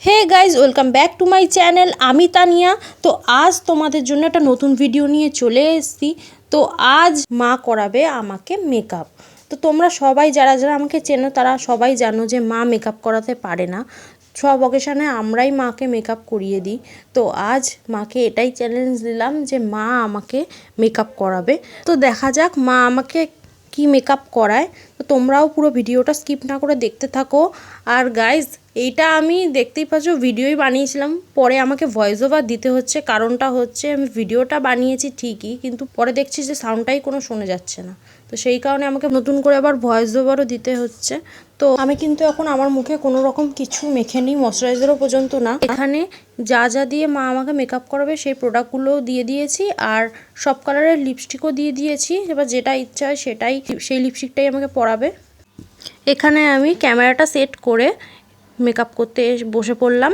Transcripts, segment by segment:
Hey guys, welcome back to my channel. আমি তানিয়া। তো আজ তোমাদের জন্য একটা নতুন ভিডিও নিয়ে চলে এসেছি। তো আজ মা করাবে আমাকে মেকআপ। তো তোমরা সবাই যারা যারা আমাকে চেনো তারা সবাই জানো যে মা মেকআপ করাতে পারে না। সব অকেশানে আমরাই মাকে মেকআপ করিয়ে দিই। তো আজ মাকে এটাই চ্যালেঞ্জ দিলাম যে মা আমাকে মেকআপ করাবে। তো দেখা যাক মা আমাকে কি মেকআপ করায়। তো তোমরাও পুরো ভিডিওটা স্কিপ না করে দেখতে থাকো। আর গাইজ, এইটা আমি দেখতেই পাচ্ছ ভিডিওই বানিয়েছিলাম, পরে আমাকে ভয়েস ওভার দিতে হচ্ছে। কারণটা হচ্ছে আমি ভিডিওটা বানিয়েছি ঠিকই, কিন্তু পরে দেখছি যে সাউন্ডটাই কোনো শোনা যাচ্ছে না। তো সেই কারণে আমাকে নতুন করে আবার ভয়েস ওভারও দিতে হচ্ছে। তো আমি কিন্তু এখন আমার মুখে কোনো রকম কিছু মেখে নিই, ময়শ্চারাইজারও পর্যন্ত না। এখানে যা যা দিয়ে মা আমাকে মেকআপ করাবে সেই প্রোডাক্টগুলোও দিয়ে দিয়েছি, আর সব কালারের লিপস্টিকও দিয়ে দিয়েছি। এবার যেটা ইচ্ছা হয় সেটাই, সেই লিপস্টিকটাই আমাকে পরাবে। এখানে আমি ক্যামেরাটা সেট করে মেকআপ করতে বসে পড়লাম।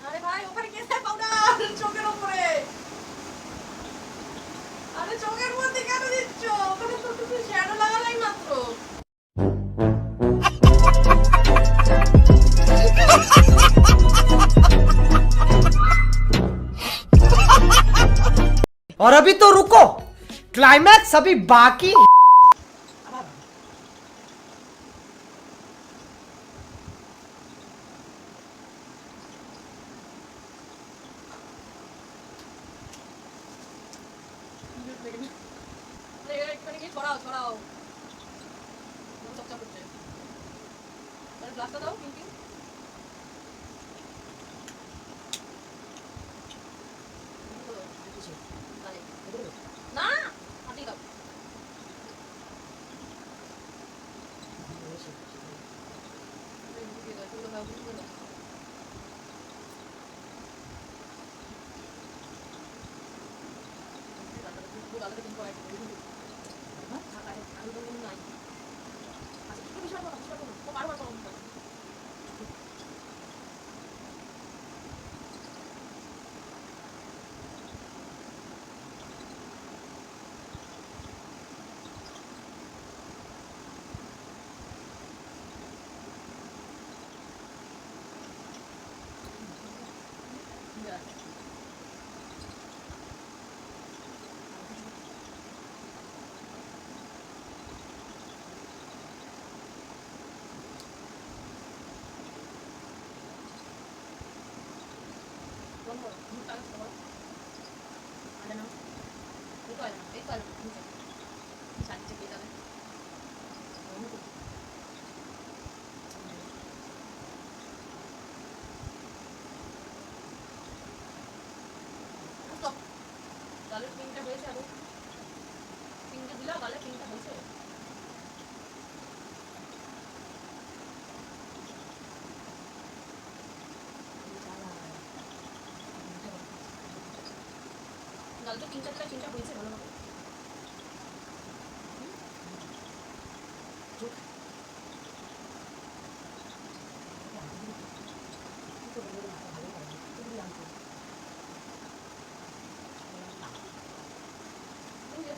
আরে ভাই, ওখানে কে দেয় পাউডার চোখের উপরে? আরে চোখের মধ্যে কেন দিচ্ছ? क्लाइमैक्स अभी बाकी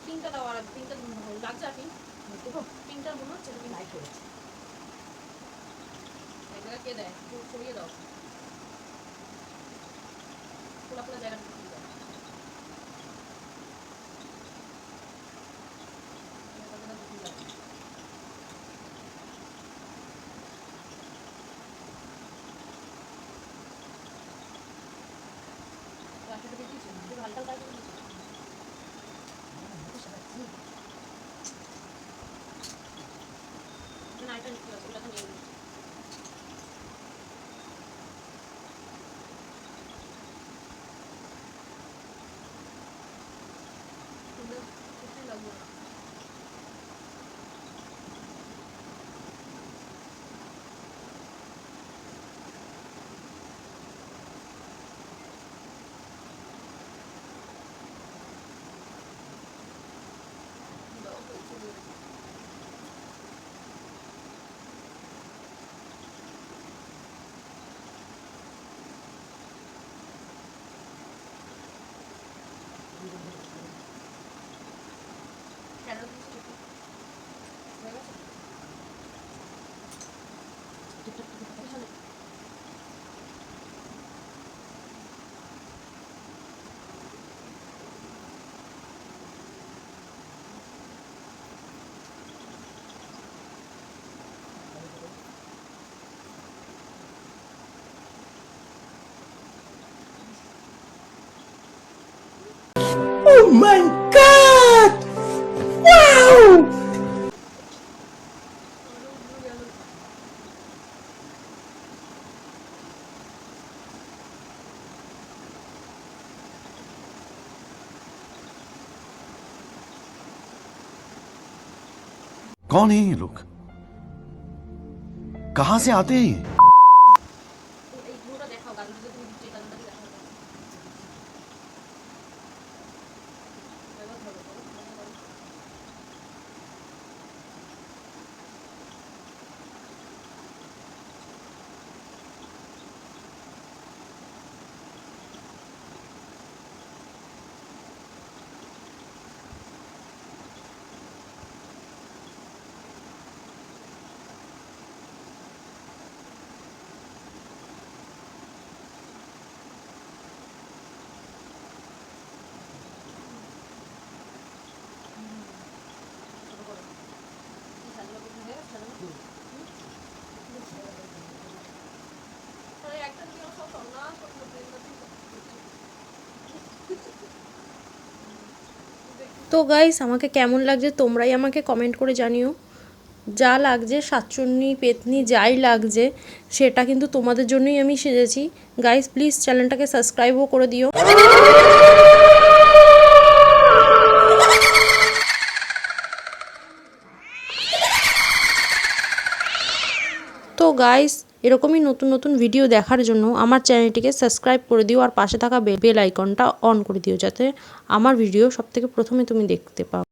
পিঙ্কটা দাও, আর পিঙ্কটা লাগছে, আর পিঙ্কটার মনে হচ্ছে তুমি লাইট করেছে, এটা কে দেয়, ছড়িয়ে দাও খোলা খোলা জায়গাটা দিয়ে দাও। হালকা হালকা আইটা নিতে হবে, ওটা তো নিয়ে লাগবে না। Oh my god! Wow! कौन है ये लोग? कहां से आते हैं ये? তো গাইস আমাকে কেমন লাগছে তোমরাই আমাকে কমেন্ট করে জানিও। যা লাগছে সাতচন্নি পেতনি যাই লাগছে সেটা কিন্তু তোমাদের জন্যই আমি সেজেছি। গাইস প্লিজ চ্যানেলটাকে সাবস্ক্রাইবও করে দিও। তো গাইস এরকমই নতুন নতুন ভিডিও দেখার জন্য আমার চ্যানেলটিকে সাবস্ক্রাইব করে দিও আর পাশে থাকা বেল আইকনটা অন করে দিও যাতে আমার ভিডিও সবথেকে প্রথমে তুমি দেখতে পাও।